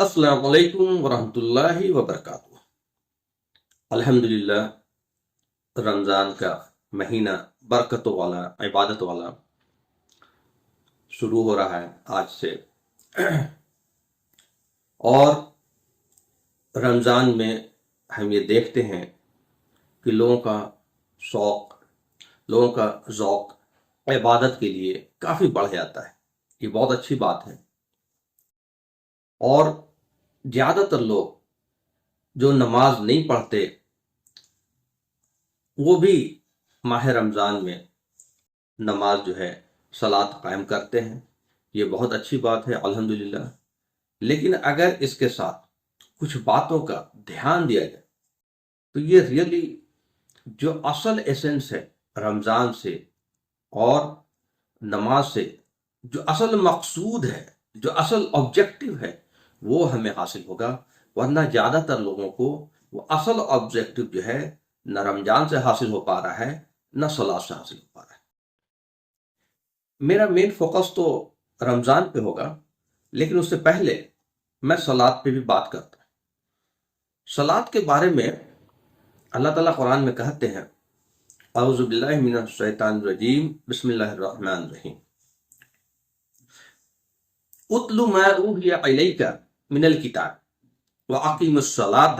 السلام علیکم ورحمۃ اللہ وبرکاتہ۔ الحمدللہ، رمضان کا مہینہ برکتوں والا، عبادت والا شروع ہو رہا ہے آج سے۔ اور رمضان میں ہم یہ دیکھتے ہیں کہ لوگوں کا شوق، لوگوں کا ذوق عبادت کے لیے کافی بڑھ جاتا ہے۔ یہ بہت اچھی بات ہے۔ اور زیادہ تر لوگ جو نماز نہیں پڑھتے وہ بھی ماہ رمضان میں نماز جو ہے صلاۃ قائم کرتے ہیں۔ یہ بہت اچھی بات ہے، الحمدللہ۔ لیکن اگر اس کے ساتھ کچھ باتوں کا دھیان دیا جائے تو یہ ریئلی جو اصل ایسنس ہے رمضان سے اور نماز سے، جو اصل مقصود ہے، جو اصل آبجیکٹو ہے، وہ ہمیں حاصل ہوگا۔ ورنہ زیادہ تر لوگوں کو وہ اصل آبجیکٹو جو ہے نہ رمضان سے حاصل ہو پا رہا ہے، نہ صلاۃ سے حاصل ہو پا رہا ہے۔ میرا مین فوکس تو رمضان پہ ہوگا، لیکن اس سے پہلے میں صلاۃ پہ بھی بات کرتا ہوں۔ صلاۃ کے بارے میں اللہ تعالیٰ قرآن میں کہتے ہیں، اعوذ باللہ من الشیطان الرجیم، بسم اللہ الرحمن الرحیم، اتل ما اوحی الیک من الکتاب واقیم الصلاۃ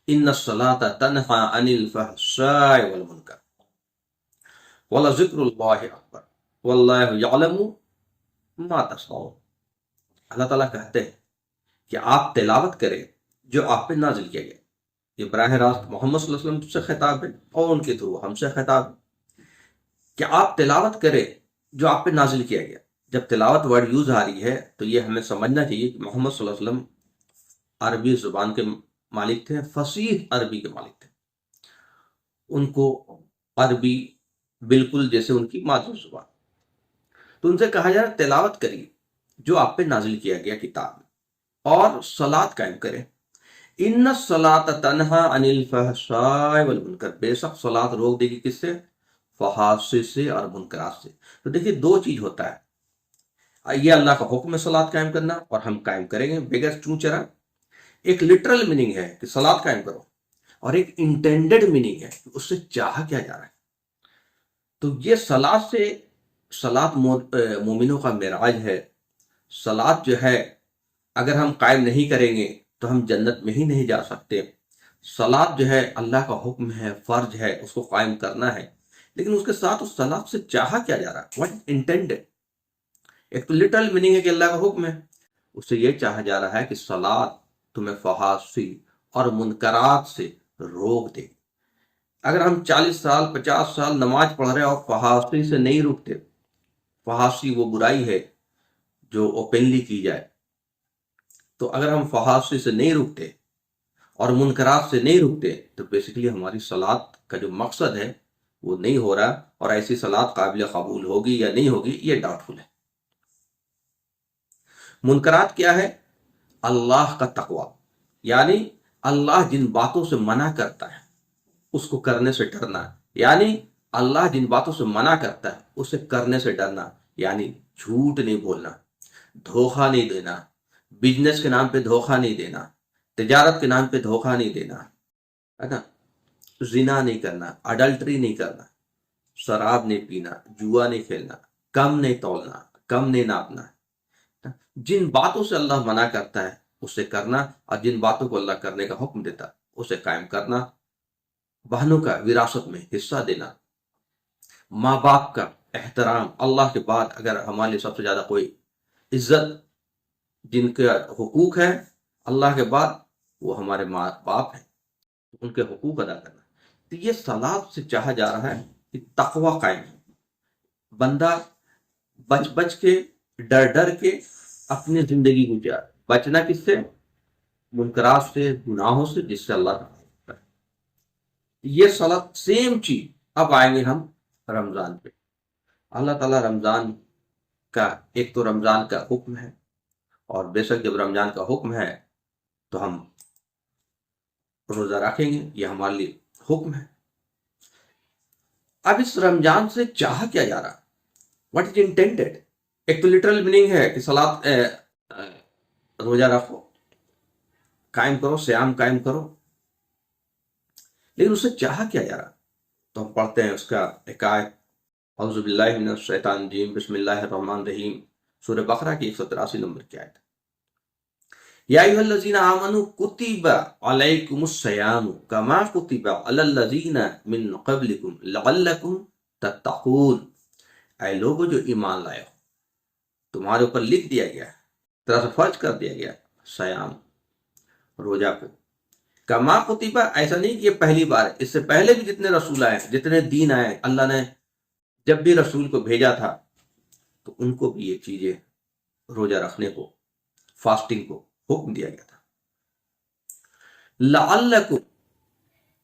ان الصلاۃ تنہی عن الفحشاء والمنکر ولذکر اللہ اکبر واللہ یعلم ما تصنعون۔ اللہ تعالیٰ کہتے ہیں کہ آپ تلاوت کریں جو آپ پہ نازل کیا گیا۔ یہ براہ راست محمد صلی اللہ علیہ وسلم سے خطاب ہے اور ان کے تھرو ہم سے خطاب ہے کہ آپ تلاوت کریں جو آپ پہ نازل کیا گیا۔ جب تلاوت ورڈ یوز آ رہی ہے تو یہ ہمیں سمجھنا چاہیے کہ محمد صلی اللہ علیہ وسلم عربی زبان کے مالک تھے، فصیح عربی کے مالک تھے۔ ان کو عربی بالکل جیسے ان کی مادری زبان، تو ان سے کہا جا رہا ہے تلاوت کریے جو آپ پہ نازل کیا گیا کتاب میں، اور صلاۃ قائم کریں۔ ان الصلاۃ تنہی عن الفحشاء والمنکر، بے شک صلاۃ روک دے گی کس سے؟ فحاشی سے اور منکرات سے۔ تو دیکھیے دو چیز ہوتا ہے، یہ اللہ کا حکم ہے صلاۃ قائم کرنا اور ہم قائم کریں گے بغیر چوں چرا۔ ایک لٹرل میننگ ہے کہ صلاۃ قائم کرو، اور ایک انٹینڈڈ میننگ ہے کہ اس سے چاہا کیا جا رہا ہے۔ تو یہ صلاۃ مومنوں کا معراج ہے۔ صلاۃ جو ہے اگر ہم قائم نہیں کریں گے تو ہم جنت میں ہی نہیں جا سکتے۔ صلاۃ جو ہے اللہ کا حکم ہے، فرض ہے، اس کو قائم کرنا ہے، لیکن اس کے ساتھ اس صلاۃ سے چاہا کیا جا رہا ہے، واٹ انٹینڈڈ۔ ایک تو لٹرل میننگ ہے کہ اللہ کا حکم ہے، اس سے یہ چاہا جا رہا ہے کہ صلاۃ تمہیں فحاشی اور منکرات سے روک دے۔ اگر ہم 40 سال 50 سال نماز پڑھ رہے ہیں اور فحاشی سے نہیں رکتے، فحاشی وہ برائی ہے جو اوپنلی کی جائے، تو اگر ہم فحاشی سے نہیں رکتے اور منکرات سے نہیں رکتے تو بیسیکلی ہماری صلاۃ کا جو مقصد ہے وہ نہیں ہو رہا، اور ایسی صلاۃ قابل قبول ہوگی یا نہیں ہوگی یہ ڈاؤٹ فل ہے۔ منکرات کیا ہے؟ اللہ کا تقوی، یعنی اللہ جن باتوں سے منع کرتا ہے اس کو کرنے سے ڈرنا، یعنی اللہ جن باتوں سے منع کرتا ہے اسے کرنے سے ڈرنا، یعنی جھوٹ نہیں بولنا، دھوکہ نہیں دینا، بزنس کے نام پہ دھوکہ نہیں دینا، تجارت کے نام پہ دھوکہ نہیں دینا، ہے نا، زنا نہیں کرنا، اڈلٹری نہیں کرنا، شراب نہیں پینا، جوا نہیں کھیلنا، کم نہیں تولنا، کم نہیں ناپنا۔ جن باتوں سے اللہ منع کرتا ہے اسے کرنا، اور جن باتوں کو اللہ کرنے کا حکم دیتا اسے قائم کرنا۔ بہنوں کا وراثت میں حصہ دینا، ماں باپ کا احترام، اللہ کے بعد اگر ہمارے لیے سب سے زیادہ کوئی عزت جن کے حقوق ہے اللہ کے بعد وہ ہمارے ماں باپ ہیں، ان کے حقوق ادا کرنا۔ تو یہ صلاۃ سے چاہا جا رہا ہے کہ تقوی قائم ہے، بندہ بچ کے ڈر کے اپنی زندگی گزار۔ بچنا کس سے؟ منکرات سے، گناہوں سے، جس سے اللہ کا ہے۔ یہ صلاۃ سیم چیز اب آئیں گے ہم رمضان پہ۔ اللہ تعالیٰ رمضان کا، ایک تو رمضان کا حکم ہے، اور بے شک جب رمضان کا حکم ہے تو ہم روزہ رکھیں گے، یہ ہمارے لیے حکم ہے۔ اب اس رمضان سے چاہا کیا جا رہا، واٹ از انٹینڈیڈ؟ ایک تو لٹرل میننگ ہے کہ صلاۃ روزہ رکھو، قائم کرو، سیام قائم کرو، لیکن اسے چاہا کیا یار؟ تو ہم پڑھتے ہیں اس کا ایک آیت، اعوذ باللہ من الشیطان الرجیم، بسم اللہ الرحمن الرحیم، سورہ بقرہ کی 183 نمبر کی آیت، یا ایھا الذین آمنوا کتب علیکم الصیام کما کتب علی الذین من قبلکم لعلکم تتقون، اے لوگو جو ایمان لائے ہو، تمہارے اوپر لکھ دیا گیا ہے، طرح سے فرض کر دیا گیا سیام، روزہ کو، کما کتبہ، ایسا نہیں کہ یہ پہلی بار ہے، اس سے پہلے بھی جتنے رسول آئے، جتنے دین آئے، اللہ نے جب بھی رسول کو بھیجا تھا تو ان کو بھی یہ چیزیں، روزہ رکھنے کو، فاسٹنگ کو حکم دیا گیا تھا، لعلکم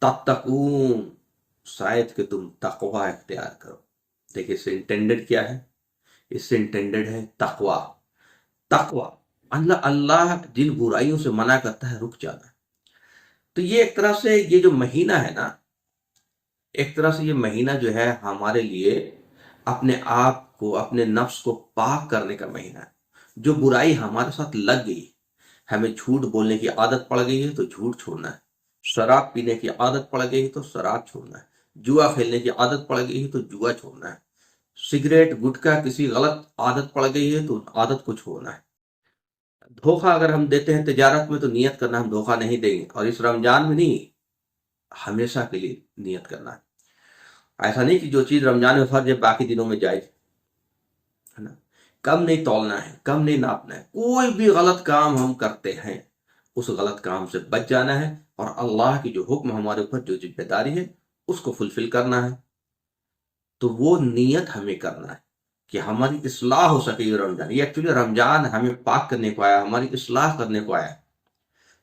تتقون، شاید کہ تم تقوی اختیار کرو۔ دیکھیں اس سے انٹینڈڈ کیا ہے؟ اس سے انٹینڈڈ ہے تقوی۔ تقوی، اللہ جن برائیوں سے منع کرتا ہے رک جانا۔ تو یہ ایک طرح سے یہ جو مہینہ ہے نا، ایک طرح سے یہ مہینہ جو ہے ہمارے لیے اپنے آپ کو، اپنے نفس کو پاک کرنے کا مہینہ ہے۔ جو برائی ہمارے ساتھ لگ گئی، ہمیں جھوٹ بولنے کی عادت پڑ گئی ہے تو جھوٹ چھوڑنا ہے، شراب پینے کی عادت پڑ گئی ہے تو شراب چھوڑنا ہے، جوا کھیلنے کی عادت پڑ گئی ہے تو جوا چھوڑنا ہے، سگریٹ گٹکا کسی غلط عادت پڑ گئی ہے تو عادت کو چھوڑنا ہے، دھوکہ اگر ہم دیتے ہیں تجارت میں تو نیت کرنا ہم دھوکہ نہیں دیں گے، اور اس رمضان میں نہیں، ہمیشہ کے لیے نیت کرنا ہے۔ ایسا نہیں کہ جو چیز رمضان میں فرض ہے باقی دنوں میں جائز ہے نا۔ کم نہیں تولنا ہے، کم نہیں ناپنا ہے، کوئی بھی غلط کام ہم کرتے ہیں اس غلط کام سے بچ جانا ہے، اور اللہ کی جو حکم ہمارے اوپر جو ذمہ داری ہے اس کو فلفل کرنا ہے۔ تو وہ نیت ہمیں کرنا ہے کہ ہماری اصلاح ہو سکے یہ رمضان، یہ ایکچولی رمضان ہمیں پاک کرنے کو آیا، ہماری اصلاح کرنے کو آیا۔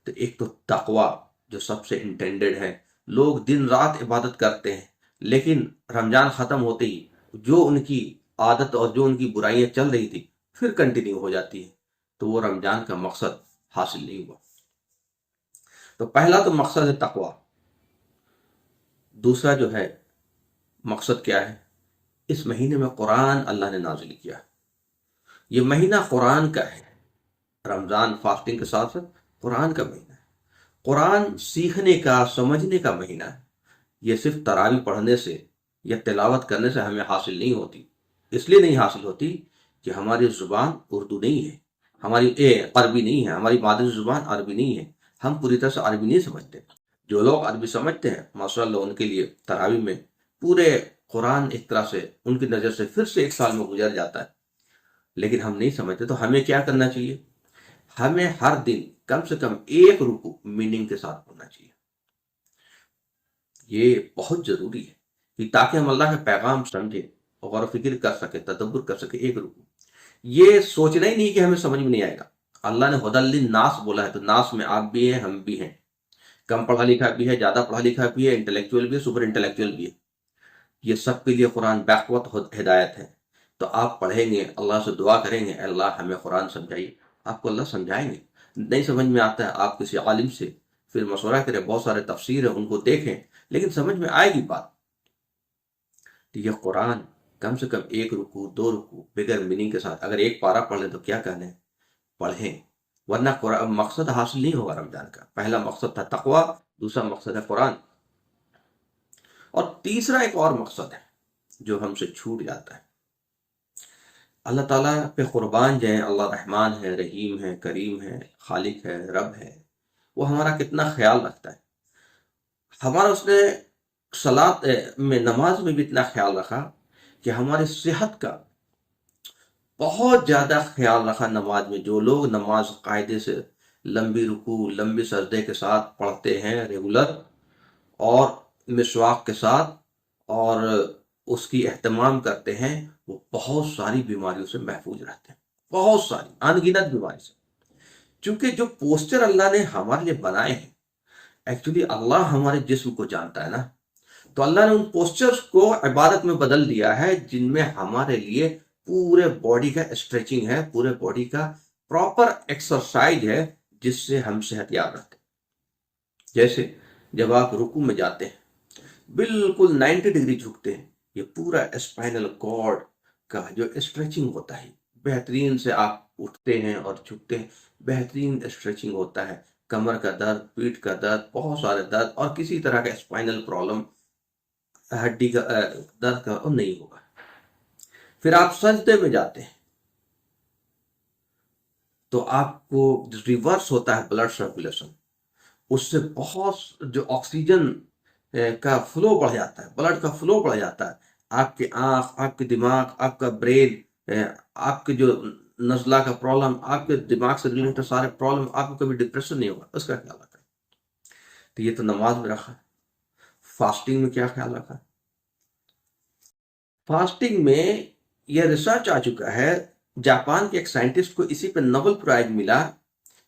تو ایک تو تقوی جو سب سے انٹینڈڈ ہے، لوگ دن رات عبادت کرتے ہیں لیکن رمضان ختم ہوتے ہی جو ان کی عادت اور جو ان کی برائیاں چل رہی تھی پھر کنٹینیو ہو جاتی ہیں، تو وہ رمضان کا مقصد حاصل نہیں ہوا۔ تو پہلا تو مقصد ہے تقوی۔ دوسرا جو ہے مقصد کیا ہے؟ اس مہینے میں قرآن اللہ نے نازل کیا، یہ مہینہ قرآن کا ہے۔ رمضان فاسٹنگ کے ساتھ ساتھ قرآن کا مہینہ ہے، قرآن سیکھنے کا، سمجھنے کا مہینہ ہے۔ یہ صرف تراویح پڑھنے سے یا تلاوت کرنے سے ہمیں حاصل نہیں ہوتی، اس لیے نہیں حاصل ہوتی کہ ہماری زبان اردو نہیں ہے، ہماری عربی نہیں ہے، ہماری مادری زبان عربی نہیں ہے، ہم پوری طرح سے عربی نہیں سمجھتے۔ جو لوگ عربی سمجھتے ہیں ماشاء اللہ ان کے لیے تراویح میں پورے قرآن ایک طرح سے ان کی نظر سے پھر سے ایک سال میں گزر جاتا ہے، لیکن ہم نہیں سمجھتے۔ تو ہمیں کیا کرنا چاہیے؟ ہمیں ہر دن کم سے کم ایک رکوع میننگ کے ساتھ پڑھنا چاہیے، یہ بہت ضروری ہے کہ تاکہ ہم اللہ کا پیغام سمجھے، غور و فکر کر سکے، تدبر کر سکے۔ ایک رکوع، یہ سوچنا ہی نہیں کہ ہمیں سمجھ میں نہیں آئے گا۔ اللہ نے ہدی للناس بولا ہے، تو ناس میں آپ بھی ہیں، ہم بھی ہیں، کم پڑھا لکھا بھی ہے، زیادہ پڑھا لکھا بھی ہے، انٹلیکچوئل بھی ہے، سپر انٹلیکچوئل بھی ہے، یہ سب کے لیے قرآن بیک ہدایت ہے۔ تو آپ پڑھیں گے، اللہ سے دعا کریں گے، اے اللہ ہمیں قرآن سمجھائیے، آپ کو اللہ سمجھائیں گے۔ نہیں سمجھ میں آتا ہے آپ کسی عالم سے پھر مشورہ کریں، بہت سارے تفسیر ہیں ان کو دیکھیں، لیکن سمجھ میں آئے گی بات۔ تو یہ قرآن کم سے کم ایک رکوع، دو رکوع بغیر میننگ کے ساتھ، اگر ایک پارہ پڑھ لیں تو کیا کہنے، پڑھیں، ورنہ مقصد حاصل نہیں ہوگا رمضان کا۔ پہلا مقصد تھا تقوی، دوسرا مقصد ہے قرآن، اور تیسرا ایک اور مقصد ہے جو ہم سے چھوٹ جاتا ہے۔ اللہ تعالیٰ پہ قربان جائیں، اللہ رحمان ہے، رحیم ہے، کریم ہے، خالق ہے، رب ہے، وہ ہمارا کتنا خیال رکھتا ہے۔ ہمارا اس نے صلاۃ میں، نماز میں بھی اتنا خیال رکھا کہ ہماری صحت کا بہت زیادہ خیال رکھا۔ نماز میں جو لوگ نماز قاعدے سے لمبی رکوع، لمبی سجدے کے ساتھ پڑھتے ہیں ریگولر، اور مسواک کے ساتھ، اور اس کی اہتمام کرتے ہیں، وہ بہت ساری بیماریوں سے محفوظ رہتے ہیں، بہت ساری ان گنت بیماری سے۔ چونکہ جو پوسچر اللہ نے ہمارے لیے بنائے ہیں، ایکچولی اللہ ہمارے جسم کو جانتا ہے نا، تو اللہ نے ان پوسچرز کو عبادت میں بدل دیا ہے جن میں ہمارے لیے پورے باڈی کا اسٹریچنگ ہے، پورے باڈی کا پراپر ایکسرسائز ہے، جس سے ہم صحت یاب رہتے ہیں۔ جیسے جب آپ رکوع میں جاتے ہیں بالکل 90 ڈگری جھکتے ہیں، یہ پورا اسپائنل کارڈ کا جو اسٹریچنگ ہوتا ہے، بہترین سے آپ اٹھتے ہیں اور جھکتے ہیں، بہترین اسٹریچنگ ہوتا ہے، کمر کا درد، پیٹھ کا درد، بہت سارے درد، اور کسی طرح کا اسپائنل پرابلم، ہڈی کا درد کا نہیں ہوگا۔ پھر آپ سجدے میں جاتے ہیں تو آپ کو ریورس ہوتا ہے بلڈ سرکولیشن، اس سے بہت جو آکسیجن کا فلو بڑھ جاتا ہے، بلڈ کا فلو بڑھ جاتا ہے، آپ کے آنکھ، آپ کے دماغ، آپ کا برین، آپ کے جو نزلہ کا پرابلم، آپ کے دماغ سے ریلیٹڈ سارے پرابلم، آپ کو کبھی ڈپریشن نہیں ہوگا۔ اس کا خیال رکھا۔ تو یہ تو نماز میں رکھا۔ فاسٹنگ میں کیا خیال رکھا؟ فاسٹنگ میں یہ ریسرچ آ چکا ہے، جاپان کے ایک سائنٹسٹ کو اسی پہ نوبل پرائز ملا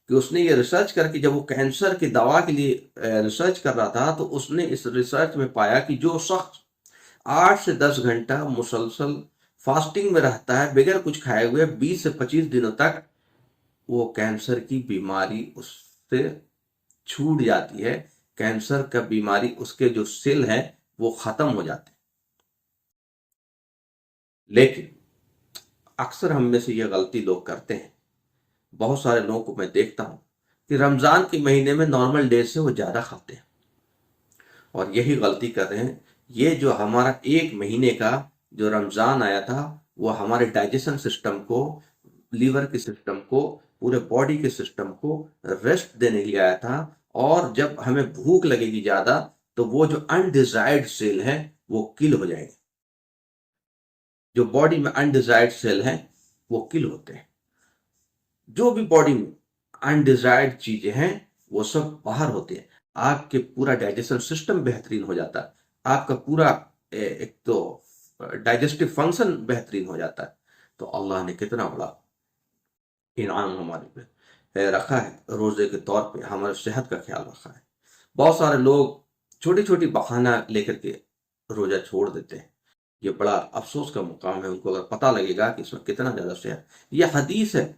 کہ اس نے یہ ریسرچ کر کے، جب وہ کینسر کی دوا کے لیے ریسرچ کر رہا تھا، تو اس نے اس ریسرچ میں پایا کہ جو شخص 8 سے 10 گھنٹہ مسلسل فاسٹنگ میں رہتا ہے بغیر کچھ کھائے ہوئے 20 سے 25 دنوں تک، وہ کینسر کی بیماری اس سے چھوٹ جاتی ہے، کینسر کا بیماری اس کے جو سیل ہیں وہ ختم ہو جاتے ہیں۔ لیکن اکثر ہم میں سے یہ غلطی لوگ کرتے ہیں، بہت سارے لوگوں کو میں دیکھتا ہوں کہ رمضان کے مہینے میں نارمل ڈے سے وہ زیادہ کھاتے ہیں، اور یہی غلطی کر رہے ہیں۔ یہ جو ہمارا ایک مہینے کا جو رمضان آیا تھا، وہ ہمارے ڈائجیشن سسٹم کو، لیور کے سسٹم کو، پورے باڈی کے سسٹم کو ریسٹ دینے کے لیے آیا تھا، اور جب ہمیں بھوک لگے گی زیادہ تو وہ جو انڈیزائرڈ سیل ہیں وہ کل ہو جائیں گے۔ جو باڈی میں انڈیزائرڈ سیل ہیں وہ کل ہوتے ہیں۔ جو بھی باڈی میں انڈیزائرڈ چیزیں ہیں وہ سب باہر ہوتے ہیں، آپ کے پورا ڈائجیشن سسٹم بہترین ہو جاتا ہے، آپ کا پورا ایک تو ڈائجسٹو فنکشن بہترین ہو جاتا ہے۔ تو اللہ نے کتنا بڑا انعام ہمارے پہ رکھا ہے، روزے کے طور پہ ہمارے صحت کا خیال رکھا ہے۔ بہت سارے لوگ چھوٹی چھوٹی بہانہ لے کر کے روزہ چھوڑ دیتے ہیں، یہ بڑا افسوس کا مقام ہے۔ ان کو اگر پتہ لگے گا کہ اس میں کتنا زیادہ صحت، یہ حدیث ہے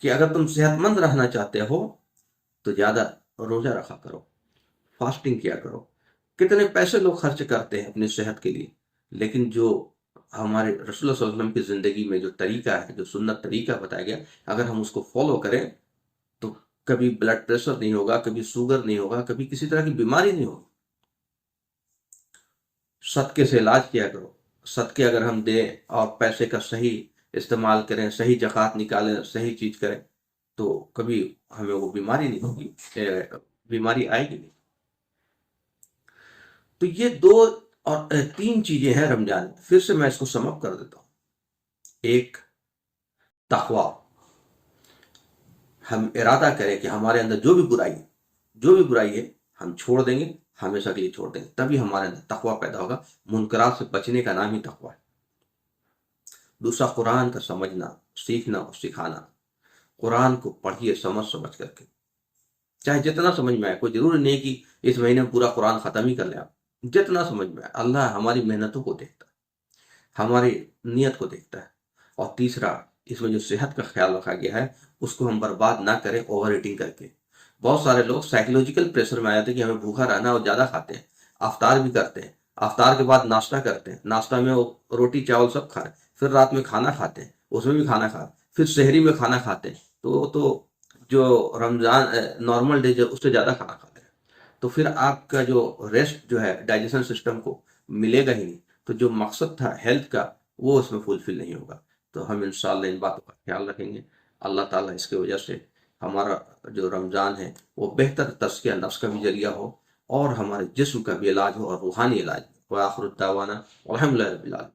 کہ اگر تم صحت مند رہنا چاہتے ہو تو زیادہ روزہ رکھا کرو، فاسٹنگ کیا کرو۔ کتنے پیسے لوگ خرچ کرتے ہیں اپنی صحت کے لیے، لیکن جو ہمارے رسول اللہ صلی اللہ علیہ وسلم کی زندگی میں جو طریقہ ہے، جو سنت طریقہ بتایا گیا، اگر ہم اس کو فالو کریں تو کبھی بلڈ پریشر نہیں ہوگا، کبھی شوگر نہیں ہوگا، کبھی کسی طرح کی بیماری نہیں ہوگی۔ صدقے سے علاج کیا کرو۔ صدقے اگر ہم دیں اور پیسے کا صحیح استعمال کریں، صحیح زکوٰۃ نکالیں، صحیح چیز کریں، تو کبھی ہمیں وہ بیماری نہیں ہوگی، بیماری آئے گی نہیں۔ تو یہ 2 اور 3 چیزیں ہیں رمضان میں۔ پھر سے میں اس کو سم اپ کر دیتا ہوں۔ ایک، تقویٰ، ہم ارادہ کریں کہ ہمارے اندر جو بھی برائی ہے ہم چھوڑ دیں گے، ہمیشہ کے لیے چھوڑ دیں گے، تبھی ہمارے اندر تقویٰ پیدا ہوگا۔ منکرات سے بچنے کا نام ہی تقویٰ ہے۔ دوسرا، قرآن کا سمجھنا، سیکھنا اور سکھانا۔ قرآن کو پڑھیے سمجھ کر کے، چاہے جتنا سمجھ میں آئے، کوئی ضروری نہیں کہ اس مہینے میں پورا قرآن ختم ہی کر لیں آپ، جتنا سمجھ میں آئے۔ اللہ ہماری محنتوں کو دیکھتا ہے، ہماری نیت کو دیکھتا ہے۔ اور تیسرا، اس میں جو صحت کا خیال رکھا گیا ہے اس کو ہم برباد نہ کریں اوور ایٹنگ کر کے۔ بہت سارے لوگ سائیکولوجیکل پریشر میں آ جاتے ہیں کہ ہمیں بھوکا رہنا، اور زیادہ کھاتے ہیں، افطار بھی کرتے ہیں، افطار کے بعد ناشتہ کرتے ہیں، ناشتہ میں وہ روٹی چاول سب کھائے، پھر رات میں کھانا کھاتے ہیں، اس میں بھی کھانا کھا، پھر شہری میں کھانا کھاتے ہیں، تو جو رمضان نارمل ڈے جو اس سے زیادہ کھانا کھاتے ہیں، تو پھر آپ کا جو ریسٹ جو ہے ڈائجیشن سسٹم کو ملے گا ہی نہیں، تو جو مقصد تھا ہیلتھ کا وہ اس میں فلفل نہیں ہوگا۔ تو ہم انشاءاللہ ان باتوں کا خیال رکھیں گے۔ اللہ تعالیٰ اس کی وجہ سے ہمارا جو رمضان ہے وہ بہتر تزکیہ نفس کا بھی ذریعہ ہو، اور ہمارے جسم کا بھی علاج ہو، اور روحانی علاج ہو۔ وآخر الدعوانا الحمد للہ رب العالمین۔